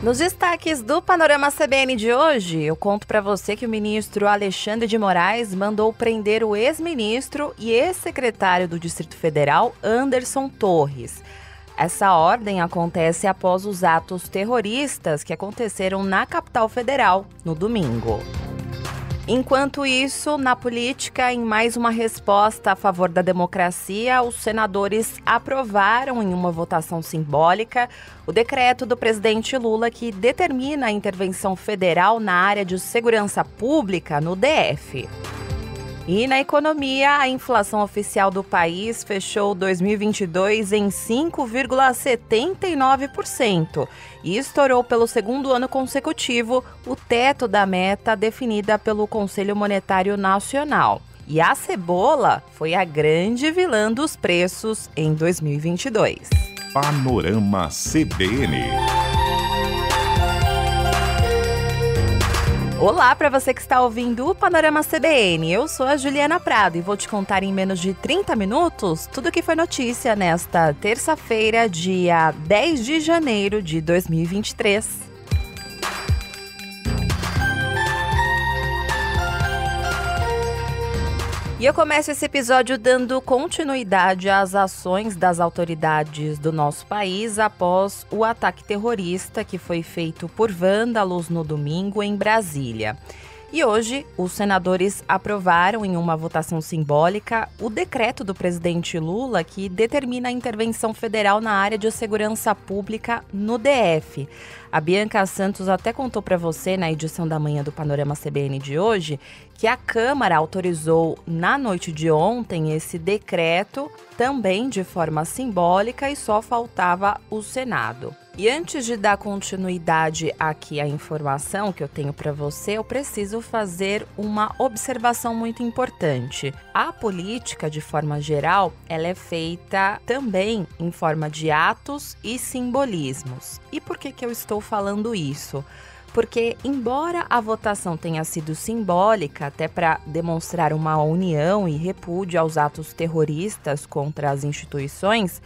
Nos destaques do Panorama CBN de hoje, eu conto para você que o ministro Alexandre de Moraes mandou prender o ex-ministro e ex-secretário do Distrito Federal, Anderson Torres. Essa ordem acontece após os atos terroristas que aconteceram na capital federal no domingo. Enquanto isso, na política, em mais uma resposta a favor da democracia, os senadores aprovaram em uma votação simbólica o decreto do presidente Lula que determina a intervenção federal na área de segurança pública no DF. E na economia, a inflação oficial do país fechou 2022 em 5,79% e estourou pelo segundo ano consecutivo o teto da meta definida pelo Conselho Monetário Nacional. E a cebola foi a grande vilã dos preços em 2022. Panorama CBN. Olá para você que está ouvindo o Panorama CBN. Eu sou a Juliana Prado e vou te contar em menos de 30 minutos tudo o que foi notícia nesta terça-feira, dia 10 de janeiro de 2023. E eu começo esse episódio dando continuidade às ações das autoridades do nosso país após o ataque terrorista que foi feito por vândalos no domingo em Brasília. E hoje, os senadores aprovaram em uma votação simbólica o decreto do presidente Lula que determina a intervenção federal na área de segurança pública no DF. A Bianca Santos até contou para você na edição da manhã do Panorama CBN de hoje que a Câmara autorizou na noite de ontem esse decreto, também de forma simbólica, e só faltava o Senado. E antes de dar continuidade aqui à informação que eu tenho para você, eu preciso fazer uma observação muito importante. A política, de forma geral, ela é feita também em forma de atos e simbolismos. E por que eu estou falando isso? Porque, embora a votação tenha sido simbólica, até para demonstrar uma união e repúdio aos atos terroristas contra as instituições,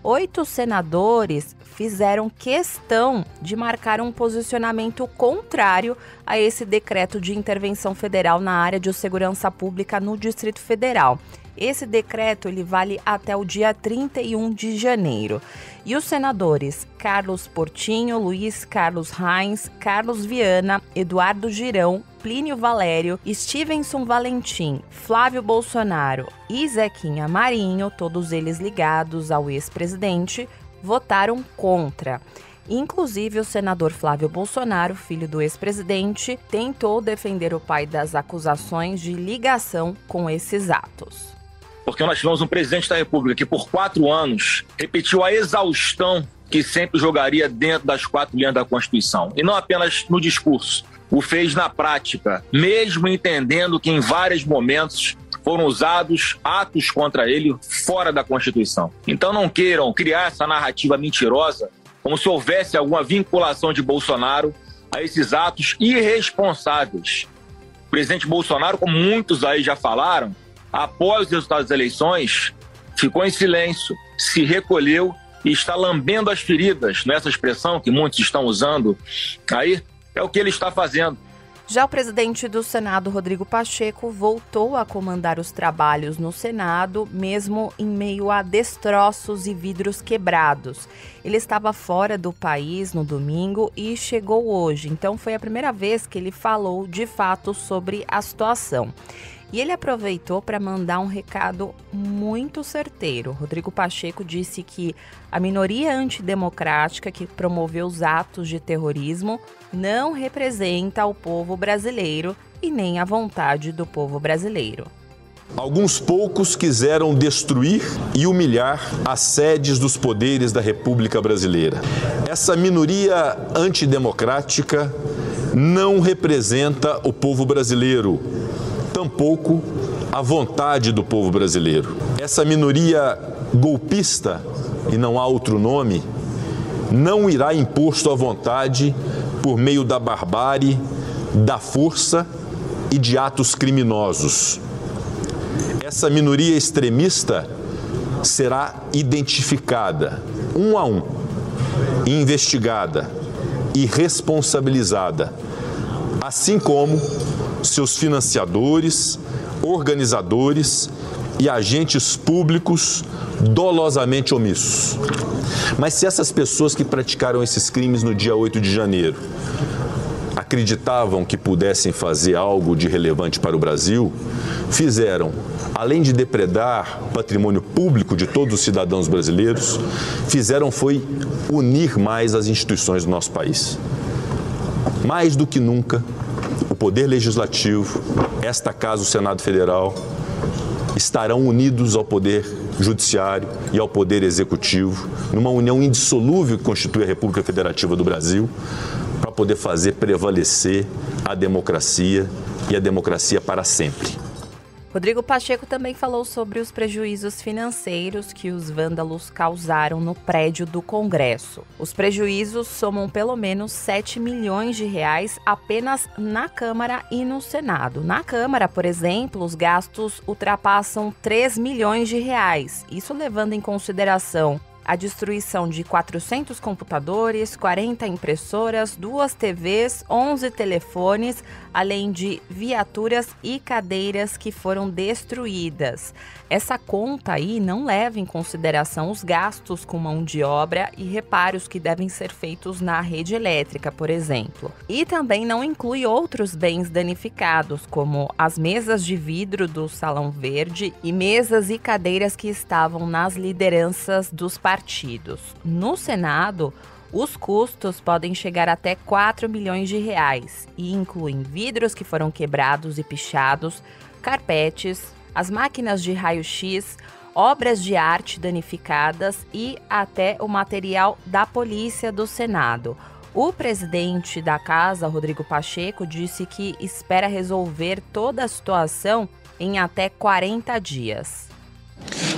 8 senadores fizeram questão de marcar um posicionamento contrário a esse decreto de intervenção federal na área de segurança pública no Distrito Federal. Esse decreto ele vale até o dia 31 de janeiro. E os senadores Carlos Portinho, Luiz Carlos Reins, Carlos Viana, Eduardo Girão, Plínio Valério, Stevenson Valentim, Flávio Bolsonaro e Zequinha Marinho, todos eles ligados ao ex-presidente, votaram contra. Inclusive, o senador Flávio Bolsonaro, filho do ex-presidente, tentou defender o pai das acusações de ligação com esses atos. Porque nós tivemos um presidente da República que por 4 anos repetiu a exaustão que sempre jogaria dentro das 4 linhas da Constituição. E não apenas no discurso, o fez na prática, mesmo entendendo que em vários momentos foram usados atos contra ele fora da Constituição. Então não queiram criar essa narrativa mentirosa como se houvesse alguma vinculação de Bolsonaro a esses atos irresponsáveis. O presidente Bolsonaro, como muitos aí já falaram, após os resultados das eleições, ficou em silêncio, se recolheu e está lambendo as feridas, nessa expressão que muitos estão usando aí, é o que ele está fazendo. Já o presidente do Senado, Rodrigo Pacheco, voltou a comandar os trabalhos no Senado, mesmo em meio a destroços e vidros quebrados. Ele estava fora do país no domingo e chegou hoje, então foi a primeira vez que ele falou de fato sobre a situação. E ele aproveitou para mandar um recado muito certeiro. Rodrigo Pacheco disse que a minoria antidemocrática que promoveu os atos de terrorismo não representa o povo brasileiro e nem a vontade do povo brasileiro. Alguns poucos quiseram destruir e humilhar as sedes dos poderes da República Brasileira. Essa minoria antidemocrática não representa o povo brasileiro, tampouco a vontade do povo brasileiro. Essa minoria golpista, e não há outro nome, não irá impor sua vontade por meio da barbárie, da força e de atos criminosos. Essa minoria extremista será identificada, um a um, investigada e responsabilizada, assim como seus financiadores, organizadores e agentes públicos dolosamente omissos. Mas se essas pessoas que praticaram esses crimes no dia 8 de janeiro acreditavam que pudessem fazer algo de relevante para o Brasil, fizeram, além de depredar patrimônio público de todos os cidadãos brasileiros, fizeram foi unir mais as instituições do nosso país. Mais do que nunca, o Poder Legislativo, esta Casa, o Senado Federal, estarão unidos ao Poder Judiciário e ao Poder Executivo, numa união indissolúvel que constitui a República Federativa do Brasil, para poder fazer prevalecer a democracia e a democracia para sempre. Rodrigo Pacheco também falou sobre os prejuízos financeiros que os vândalos causaram no prédio do Congresso. Os prejuízos somam pelo menos 7 milhões de reais apenas na Câmara e no Senado. Na Câmara, por exemplo, os gastos ultrapassam 3 milhões de reais, isso levando em consideração a destruição de 400 computadores, 40 impressoras, 2 TVs, 11 telefones, além de viaturas e cadeiras que foram destruídas. Essa conta aí não leva em consideração os gastos com mão de obra e reparos que devem ser feitos na rede elétrica, por exemplo. E também não inclui outros bens danificados, como as mesas de vidro do Salão Verde e mesas e cadeiras que estavam nas lideranças dos partidos. No Senado, os custos podem chegar até 4 milhões de reais e incluem vidros que foram quebrados e pichados, carpetes, as máquinas de raio-x, obras de arte danificadas e até o material da Polícia do Senado. O presidente da Casa, Rodrigo Pacheco, disse que espera resolver toda a situação em até 40 dias.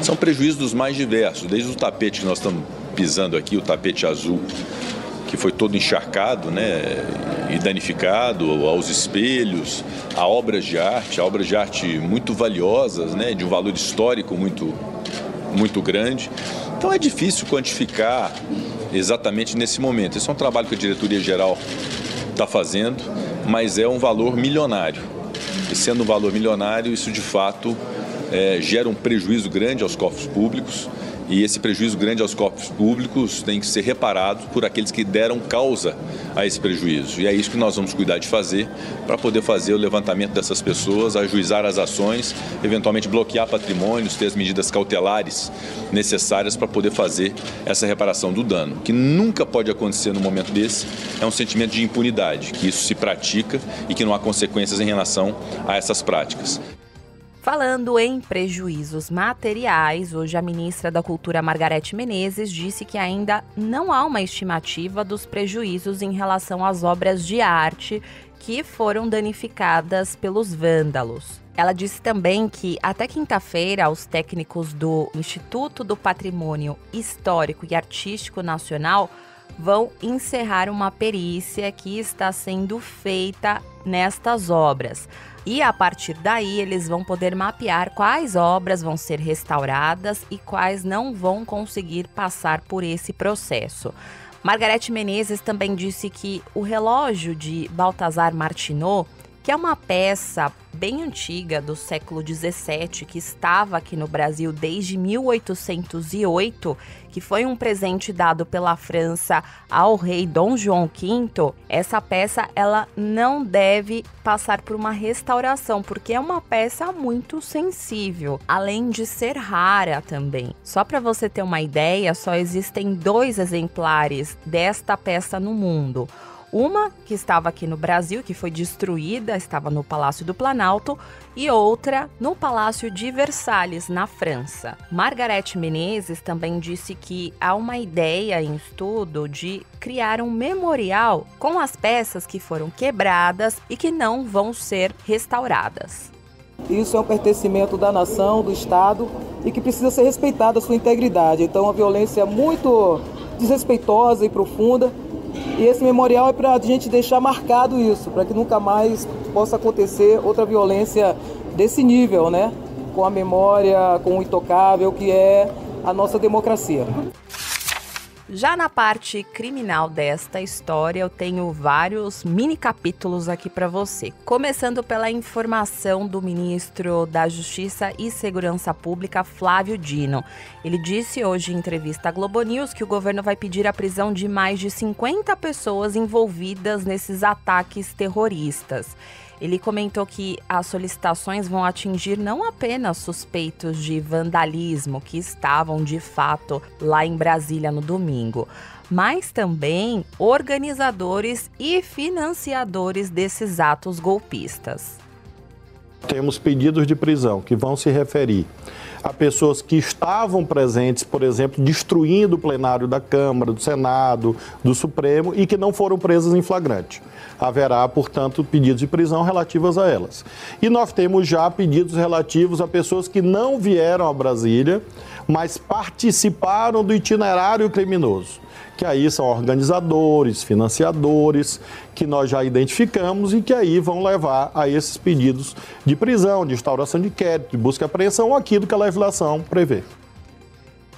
São prejuízos dos mais diversos, desde o tapete que nós estamos pisando aqui, o tapete azul, que foi todo encharcado, né, e danificado, aos espelhos, a obras de arte muito valiosas, né, de um valor histórico muito grande. Então é difícil quantificar exatamente nesse momento. Esse é um trabalho que a diretoria-geral está fazendo, mas é um valor milionário. E sendo um valor milionário, isso de fato gera um prejuízo grande aos cofres públicos. E esse prejuízo grande aos cofres públicos tem que ser reparado por aqueles que deram causa a esse prejuízo. E é isso que nós vamos cuidar de fazer para poder fazer o levantamento dessas pessoas, ajuizar as ações, eventualmente bloquear patrimônios, ter as medidas cautelares necessárias para poder fazer essa reparação do dano. O que nunca pode acontecer no momento desse é um sentimento de impunidade, que isso se pratica e que não há consequências em relação a essas práticas. Falando em prejuízos materiais, hoje a ministra da Cultura, Margareth Menezes, disse que ainda não há uma estimativa dos prejuízos em relação às obras de arte que foram danificadas pelos vândalos. Ela disse também que até quinta-feira os técnicos do Instituto do Patrimônio Histórico e Artístico Nacional vão encerrar uma perícia que está sendo feita nestas obras. E a partir daí eles vão poder mapear quais obras vão ser restauradas e quais não vão conseguir passar por esse processo. Margareth Menezes também disse que o relógio de Balthazar Martinot, que é uma peça bem antiga do século XVII, que estava aqui no Brasil desde 1808, que foi um presente dado pela França ao rei Dom João V, essa peça ela não deve passar por uma restauração, porque é uma peça muito sensível, além de ser rara também. Só para você ter uma ideia, só existem 2 exemplares desta peça no mundo. Uma que estava aqui no Brasil, que foi destruída, estava no Palácio do Planalto, e outra no Palácio de Versalhes, na França. Margareth Menezes também disse que há uma ideia em estudo de criar um memorial com as peças que foram quebradas e que não vão ser restauradas. Isso é um pertencimento da nação, do Estado, e que precisa ser respeitada a sua integridade. Então, a violência é muito desrespeitosa e profunda. E esse memorial é para a gente deixar marcado isso, para que nunca mais possa acontecer outra violência desse nível, né? Com a memória, com o intocável que é a nossa democracia. Já na parte criminal desta história, eu tenho vários mini capítulos aqui para você. Começando pela informação do ministro da Justiça e Segurança Pública, Flávio Dino. Ele disse hoje em entrevista à Globo News que o governo vai pedir a prisão de mais de 50 pessoas envolvidas nesses ataques terroristas. Ele comentou que as solicitações vão atingir não apenas suspeitos de vandalismo que estavam de fato lá em Brasília no domingo, mas também organizadores e financiadores desses atos golpistas. Temos pedidos de prisão que vão se referir a pessoas que estavam presentes, por exemplo, destruindo o plenário da Câmara, do Senado, do Supremo e que não foram presas em flagrante. Haverá, portanto, pedidos de prisão relativos a elas. E nós temos já pedidos relativos a pessoas que não vieram a Brasília, mas participaram do itinerário criminoso, que aí são organizadores, financiadores, que nós já identificamos e que aí vão levar a esses pedidos de prisão, de instauração de inquérito, de busca e apreensão, aquilo que a legislação prevê.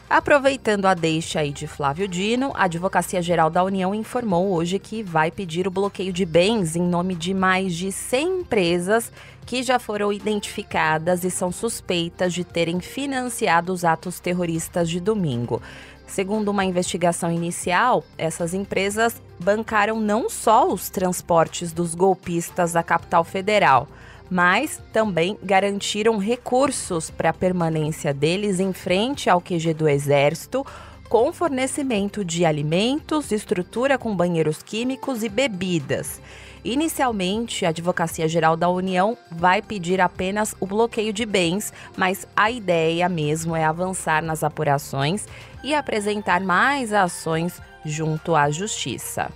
Aproveitando a deixa aí de Flávio Dino, a Advocacia Geral da União informou hoje que vai pedir o bloqueio de bens em nome de mais de 100 empresas que já foram identificadas e são suspeitas de terem financiado os atos terroristas de domingo. Segundo uma investigação inicial, essas empresas bancaram não só os transportes dos golpistas à capital federal, mas também garantiram recursos para a permanência deles em frente ao QG do Exército, com fornecimento de alimentos, estrutura com banheiros químicos e bebidas. Inicialmente, a Advocacia Geral da União vai pedir apenas o bloqueio de bens, mas a ideia mesmo é avançar nas apurações e apresentar mais ações junto à Justiça.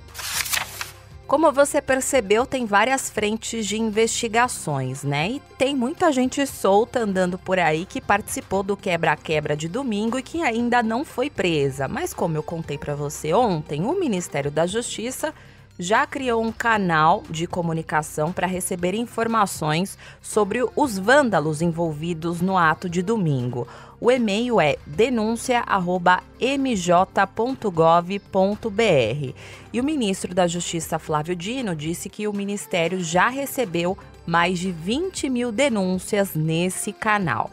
Como você percebeu, tem várias frentes de investigações, né? E tem muita gente solta andando por aí que participou do quebra-quebra de domingo e que ainda não foi presa. Mas como eu contei para você ontem, o Ministério da Justiça já criou um canal de comunicação para receber informações sobre os vândalos envolvidos no ato de domingo. O e-mail é denuncia@mj.gov.br. E o ministro da Justiça, Flávio Dino, disse que o ministério já recebeu mais de 20 mil denúncias nesse canal.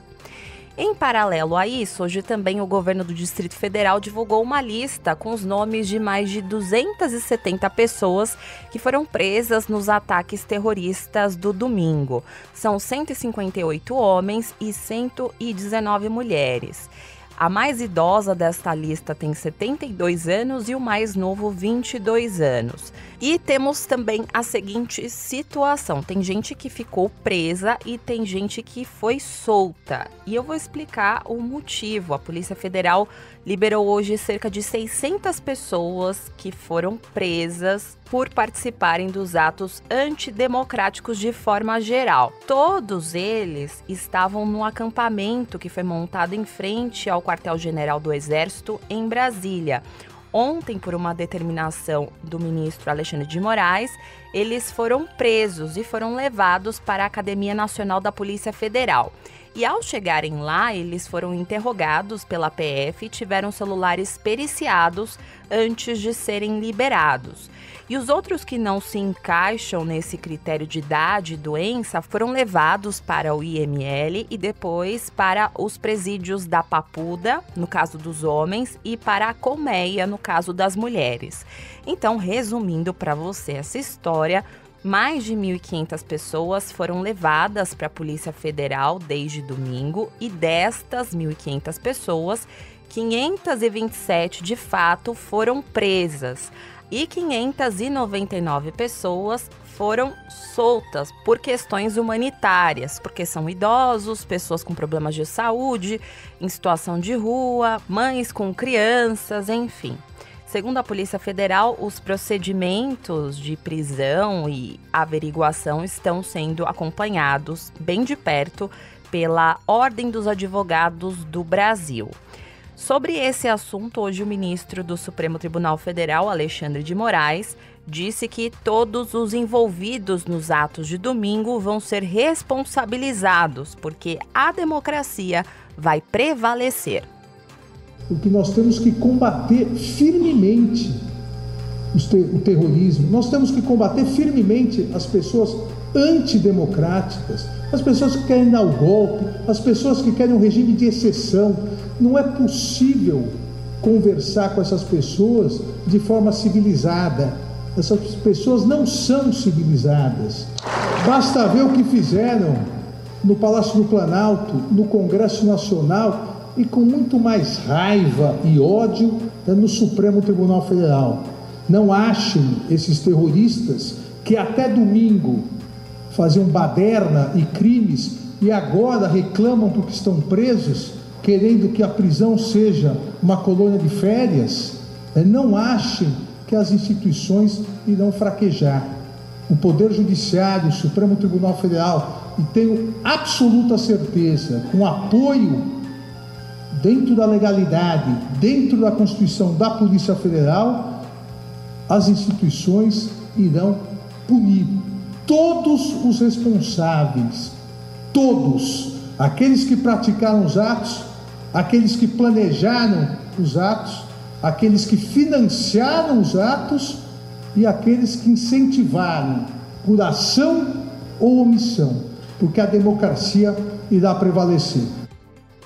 Em paralelo a isso, hoje também o governo do Distrito Federal divulgou uma lista com os nomes de mais de 270 pessoas que foram presas nos ataques terroristas do domingo. São 158 homens e 119 mulheres. A mais idosa desta lista tem 72 anos e o mais novo 22 anos. E temos também a seguinte situação: tem gente que ficou presa e tem gente que foi solta. E eu vou explicar o motivo. A Polícia Federal liberou hoje cerca de 600 pessoas que foram presas por participarem dos atos antidemocráticos de forma geral. Todos eles estavam no acampamento que foi montado em frente ao quartel-general do Exército em Brasília. Ontem, por uma determinação do ministro Alexandre de Moraes, eles foram presos e foram levados para a Academia Nacional da Polícia Federal. E ao chegarem lá, eles foram interrogados pela PF e tiveram celulares periciados antes de serem liberados. E os outros que não se encaixam nesse critério de idade e doença foram levados para o IML e depois para os presídios da Papuda, no caso dos homens, e para a Colmeia, no caso das mulheres. Então, resumindo para você essa história, mais de 1.500 pessoas foram levadas para a Polícia Federal desde domingo e destas 1.500 pessoas, 527 de fato foram presas e 599 pessoas foram soltas por questões humanitárias, porque são idosos, pessoas com problemas de saúde, em situação de rua, mães com crianças, enfim. Segundo a Polícia Federal, os procedimentos de prisão e averiguação estão sendo acompanhados bem de perto pela Ordem dos Advogados do Brasil. Sobre esse assunto, hoje o ministro do Supremo Tribunal Federal, Alexandre de Moraes, disse que todos os envolvidos nos atos de domingo vão ser responsabilizados, porque a democracia vai prevalecer. porque nós temos que combater firmemente o terrorismo, nós temos que combater firmemente as pessoas antidemocráticas, as pessoas que querem dar o golpe, as pessoas que querem um regime de exceção. Não é possível conversar com essas pessoas de forma civilizada. Essas pessoas não são civilizadas. Basta ver o que fizeram no Palácio do Planalto, no Congresso Nacional e com muito mais raiva e ódio no Supremo Tribunal Federal. Não achem esses terroristas que até domingo faziam baderna e crimes e agora reclamam porque estão presos, querendo que a prisão seja uma colônia de férias. Não achem que as instituições irão fraquejar. O Poder Judiciário, o Supremo Tribunal Federal, e tenho absoluta certeza, com apoio dentro da legalidade, dentro da Constituição da Polícia Federal, as instituições irão punir todos os responsáveis, todos, aqueles que praticaram os atos, aqueles que planejaram os atos, aqueles que financiaram os atos e aqueles que incentivaram por ação ou omissão, porque a democracia irá prevalecer.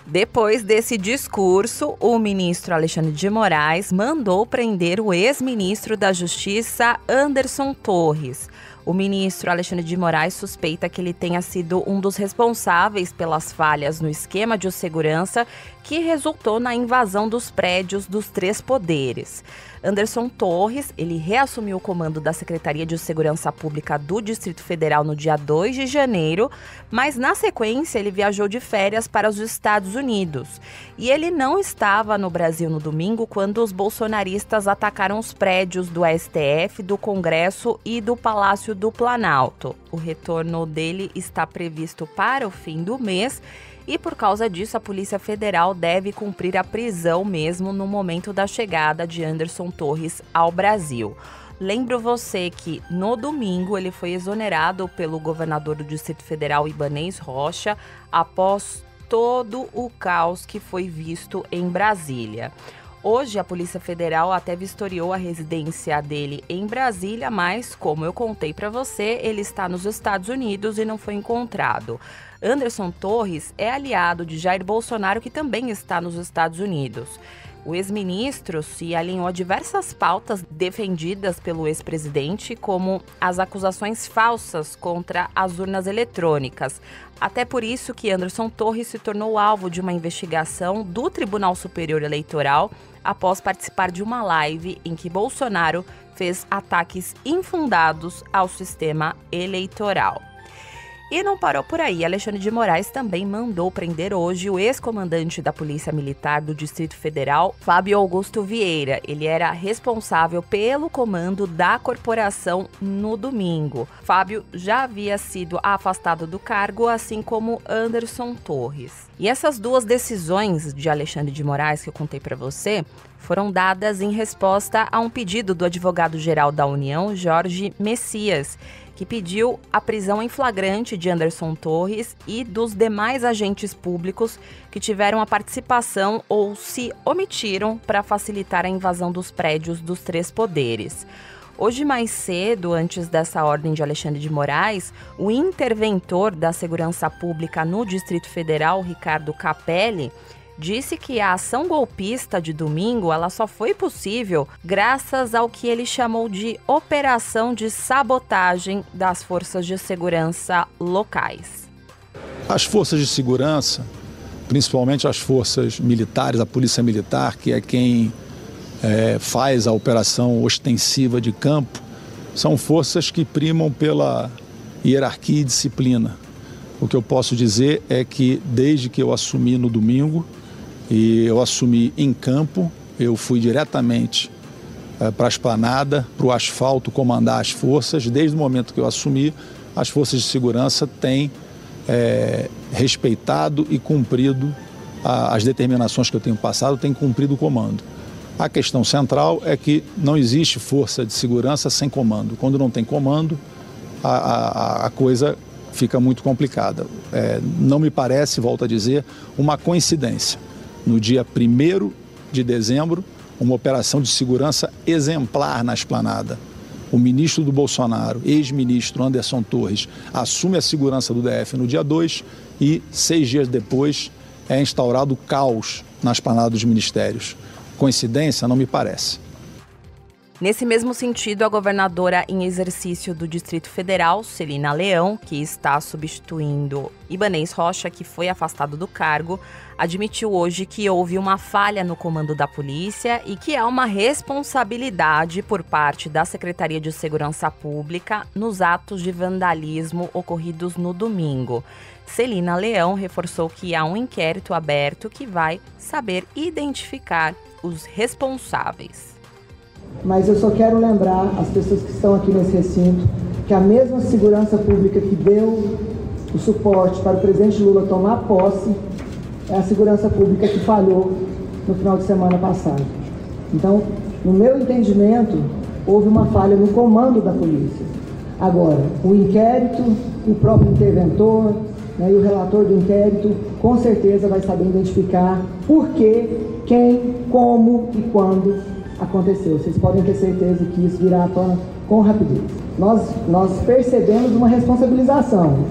Depois desse discurso, o ministro Alexandre de Moraes mandou prender o ex-ministro da Justiça, Anderson Torres. O ministro Alexandre de Moraes suspeita que ele tenha sido um dos responsáveis pelas falhas no esquema de segurança que resultou na invasão dos prédios dos três poderes. Anderson Torres, ele reassumiu o comando da Secretaria de Segurança Pública do Distrito Federal no dia 2 de janeiro, mas na sequência ele viajou de férias para os Estados Unidos. E ele não estava no Brasil no domingo quando os bolsonaristas atacaram os prédios do STF, do Congresso e do Palácio do Planalto. O retorno dele está previsto para o fim do mês. E por causa disso, a Polícia Federal deve cumprir a prisão mesmo no momento da chegada de Anderson Torres ao Brasil. Lembro você que no domingo ele foi exonerado pelo governador do Distrito Federal, Ibanez Rocha, após todo o caos que foi visto em Brasília. Hoje, a Polícia Federal até vistoriou a residência dele em Brasília, mas, como eu contei para você, ele está nos Estados Unidos e não foi encontrado. Anderson Torres é aliado de Jair Bolsonaro, que também está nos Estados Unidos. O ex-ministro se alinhou a diversas pautas defendidas pelo ex-presidente, como as acusações falsas contra as urnas eletrônicas. Até por isso que Anderson Torres se tornou alvo de uma investigação do Tribunal Superior Eleitoral após participar de uma live em que Bolsonaro fez ataques infundados ao sistema eleitoral. E não parou por aí. Alexandre de Moraes também mandou prender hoje o ex-comandante da Polícia Militar do Distrito Federal, Fábio Augusto Vieira. Ele era responsável pelo comando da corporação no domingo. Fábio já havia sido afastado do cargo, assim como Anderson Torres. E essas duas decisões de Alexandre de Moraes que eu contei para você foram dadas em resposta a um pedido do advogado-geral da União, Jorge Messias, que pediu a prisão em flagrante de Anderson Torres e dos demais agentes públicos que tiveram a participação ou se omitiram para facilitar a invasão dos prédios dos três poderes. Hoje mais cedo, antes dessa ordem de Alexandre de Moraes, o interventor da Segurança Pública no Distrito Federal, Ricardo Capelli, disse que a ação golpista de domingo ela só foi possível graças ao que ele chamou de operação de sabotagem das forças de segurança locais. As forças de segurança, principalmente as forças militares, a Polícia Militar, que é quem faz a operação ostensiva de campo, são forças que primam pela hierarquia e disciplina. O que eu posso dizer é que desde que eu assumi no domingo, e eu assumi em campo, eu fui diretamente para a esplanada, para o asfalto, comandar as forças. Desde o momento que eu assumi, as forças de segurança têm respeitado e cumprido as determinações que eu tenho passado, têm cumprido o comando. A questão central é que não existe força de segurança sem comando. Quando não tem comando, a coisa fica muito complicada. Não me parece, volto a dizer, uma coincidência. No dia 1º de dezembro, uma operação de segurança exemplar na Esplanada. O ministro do Bolsonaro, ex-ministro Anderson Torres, assume a segurança do DF no dia 2 e 6 dias depois é instaurado caos na Esplanada dos Ministérios. Coincidência? Não me parece. Nesse mesmo sentido, a governadora em exercício do Distrito Federal, Celina Leão, que está substituindo Ibanez Rocha, que foi afastado do cargo, admitiu hoje que houve uma falha no comando da polícia e que há uma responsabilidade por parte da Secretaria de Segurança Pública nos atos de vandalismo ocorridos no domingo. Celina Leão reforçou que há um inquérito aberto que vai saber identificar os responsáveis. Mas eu só quero lembrar as pessoas que estão aqui nesse recinto que a mesma segurança pública que deu o suporte para o presidente Lula tomar posse é a segurança pública que falhou no final de semana passado. Então, no meu entendimento, houve uma falha no comando da polícia. Agora, o inquérito, o próprio interventor, e o relator do inquérito, com certeza vai saber identificar por quê, quem, como e quando aconteceu. Vocês podem ter certeza que isso virá à tona com rapidez. Nós percebemos uma responsabilização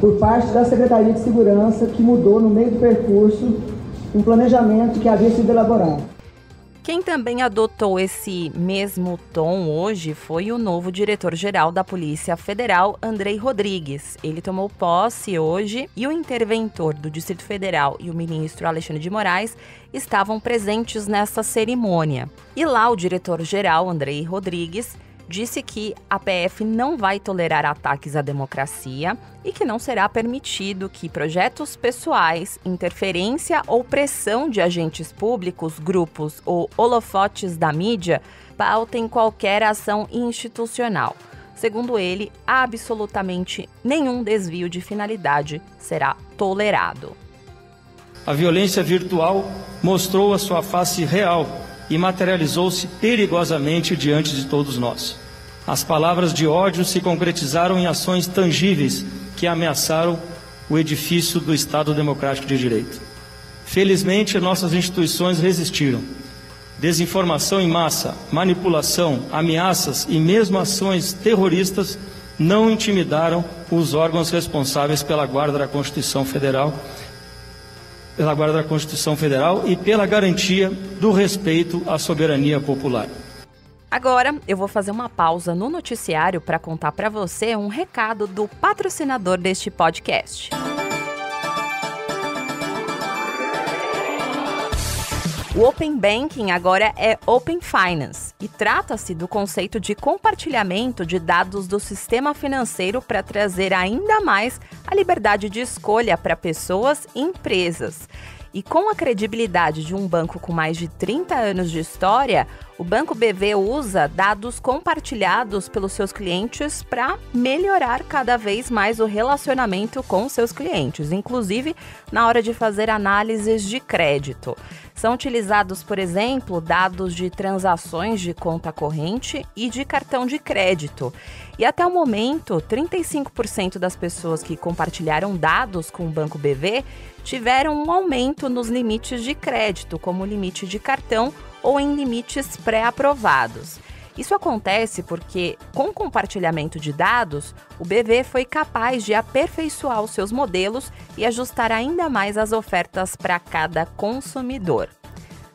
por parte da Secretaria de Segurança que mudou no meio do percurso um planejamento que havia sido elaborado. Quem também adotou esse mesmo tom hoje foi o novo diretor-geral da Polícia Federal, Andrei Rodrigues. Ele tomou posse hoje e o interventor do Distrito Federal e o ministro Alexandre de Moraes estavam presentes nessa cerimônia. E lá o diretor-geral, Andrei Rodrigues, disse que a PF não vai tolerar ataques à democracia e que não será permitido que projetos pessoais, interferência ou pressão de agentes públicos, grupos ou holofotes da mídia pautem qualquer ação institucional. Segundo ele, absolutamente nenhum desvio de finalidade será tolerado. A violência virtual mostrou a sua face real e materializou-se perigosamente diante de todos nós. As palavras de ódio se concretizaram em ações tangíveis que ameaçaram o edifício do Estado Democrático de Direito. Felizmente, nossas instituições resistiram. Desinformação em massa, manipulação, ameaças e mesmo ações terroristas não intimidaram os órgãos responsáveis pela guarda da Constituição Federal e pela garantia do respeito à soberania popular. Agora, eu vou fazer uma pausa no noticiário para contar para você um recado do patrocinador deste podcast. O Open Banking agora é Open Finance e trata-se do conceito de compartilhamento de dados do sistema financeiro para trazer ainda mais a liberdade de escolha para pessoas e empresas. E com a credibilidade de um banco com mais de 30 anos de história, o Banco BV usa dados compartilhados pelos seus clientes para melhorar cada vez mais o relacionamento com seus clientes, inclusive na hora de fazer análises de crédito. São utilizados, por exemplo, dados de transações de conta corrente e de cartão de crédito. E até o momento, 35% das pessoas que compartilharam dados com o Banco BV tiveram um aumento nos limites de crédito, como limite de cartão ou em limites pré-aprovados. Isso acontece porque, com o compartilhamento de dados, o BV foi capaz de aperfeiçoar os seus modelos e ajustar ainda mais as ofertas para cada consumidor.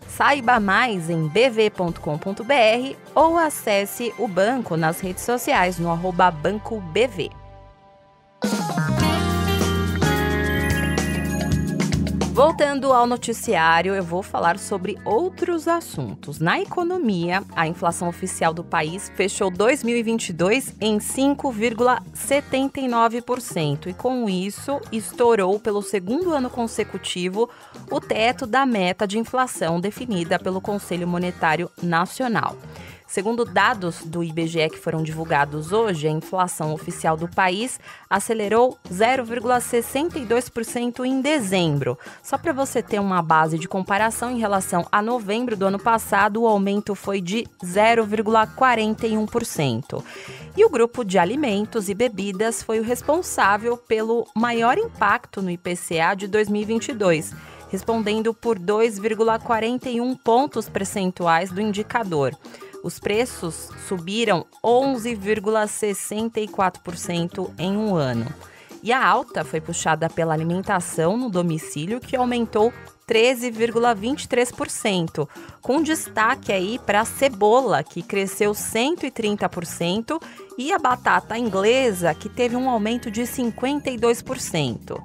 Saiba mais em bv.com.br ou acesse o banco nas redes sociais no @BancoBV. Voltando ao noticiário, eu vou falar sobre outros assuntos. Na economia, a inflação oficial do país fechou 2022 em 5,79% e, com isso, estourou pelo segundo ano consecutivo o teto da meta de inflação definida pelo Conselho Monetário Nacional. Segundo dados do IBGE que foram divulgados hoje, a inflação oficial do país acelerou 0,62% em dezembro. Só para você ter uma base de comparação, em relação a novembro do ano passado, o aumento foi de 0,41%. E o grupo de alimentos e bebidas foi o responsável pelo maior impacto no IPCA de 2022. respondendo por 2,41 pontos percentuais do indicador. Os preços subiram 11,64% em um ano. E a alta foi puxada pela alimentação no domicílio, que aumentou 13,23%, com destaque aí para a cebola, que cresceu 130%, e a batata inglesa, que teve um aumento de 52%.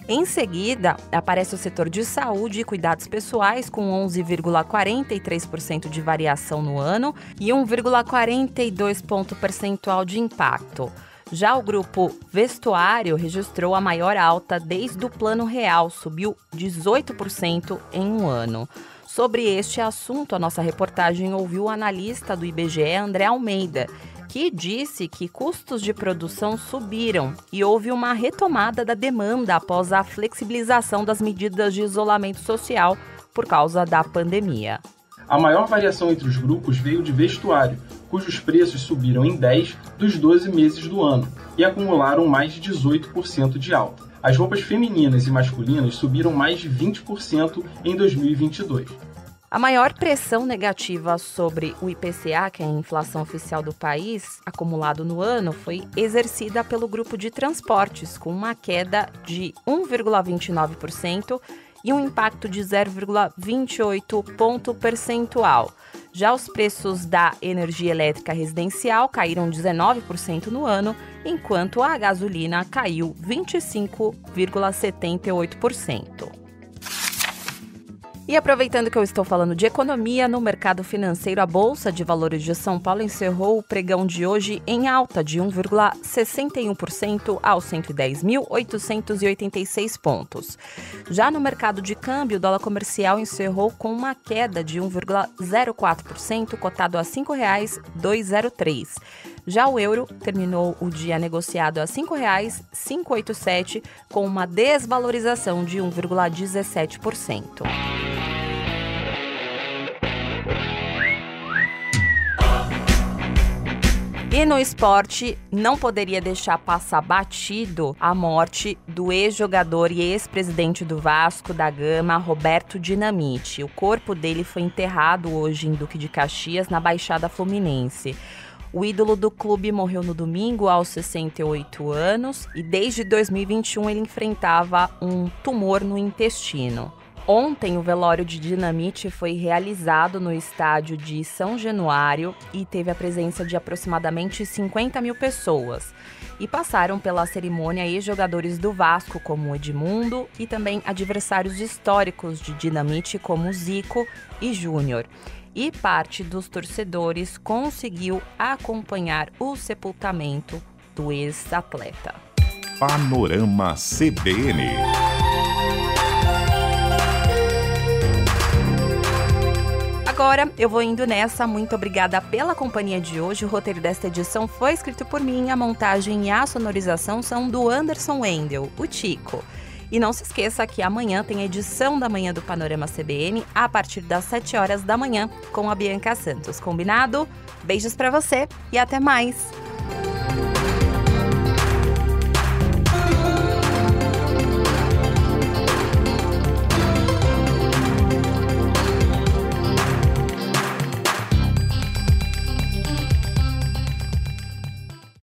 Em seguida, aparece o setor de saúde e cuidados pessoais, com 11,43% de variação no ano e 1,42 ponto percentual de impacto. Já o grupo vestuário registrou a maior alta desde o Plano Real, subiu 18% em um ano. Sobre este assunto, a nossa reportagem ouviu o analista do IBGE, André Almeida, que disse que custos de produção subiram e houve uma retomada da demanda após a flexibilização das medidas de isolamento social por causa da pandemia. A maior variação entre os grupos veio de vestuário, cujos preços subiram em 10 dos 12 meses do ano e acumularam mais de 18% de alta. As roupas femininas e masculinas subiram mais de 20% em 2022. A maior pressão negativa sobre o IPCA, que é a inflação oficial do país, acumulado no ano, foi exercida pelo grupo de transportes, com uma queda de 1,29% e um impacto de 0,28 ponto percentual. Já os preços da energia elétrica residencial caíram 19% no ano, enquanto a gasolina caiu 25,78%. E aproveitando que eu estou falando de economia, no mercado financeiro, a Bolsa de Valores de São Paulo encerrou o pregão de hoje em alta de 1,61% aos 110.886 pontos. Já no mercado de câmbio, o dólar comercial encerrou com uma queda de 1,04%, cotado a R$ 5,203. Já o euro terminou o dia negociado a R$ 5,587, com uma desvalorização de 1,17%. E no esporte, não poderia deixar passar batido a morte do ex-jogador e ex-presidente do Vasco da Gama, Roberto Dinamite. O corpo dele foi enterrado hoje em Duque de Caxias, na Baixada Fluminense. O ídolo do clube morreu no domingo, aos 68 anos, e desde 2021 ele enfrentava um tumor no intestino. Ontem, o velório de Dinamite foi realizado no estádio de São Januário e teve a presença de aproximadamente 50 mil pessoas. E passaram pela cerimônia ex-jogadores do Vasco, como Edmundo, e também adversários históricos de Dinamite, como Zico e Júnior. E parte dos torcedores conseguiu acompanhar o sepultamento do ex-atleta. Panorama CBN. Agora eu vou indo nessa, muito obrigada pela companhia de hoje. O roteiro desta edição foi escrito por mim, a montagem e a sonorização são do Anderson Wendel, o Tico. E não se esqueça que amanhã tem a edição da manhã do Panorama CBN, a partir das 7 horas da manhã, com a Bianca Santos. Combinado? Beijos pra você e até mais!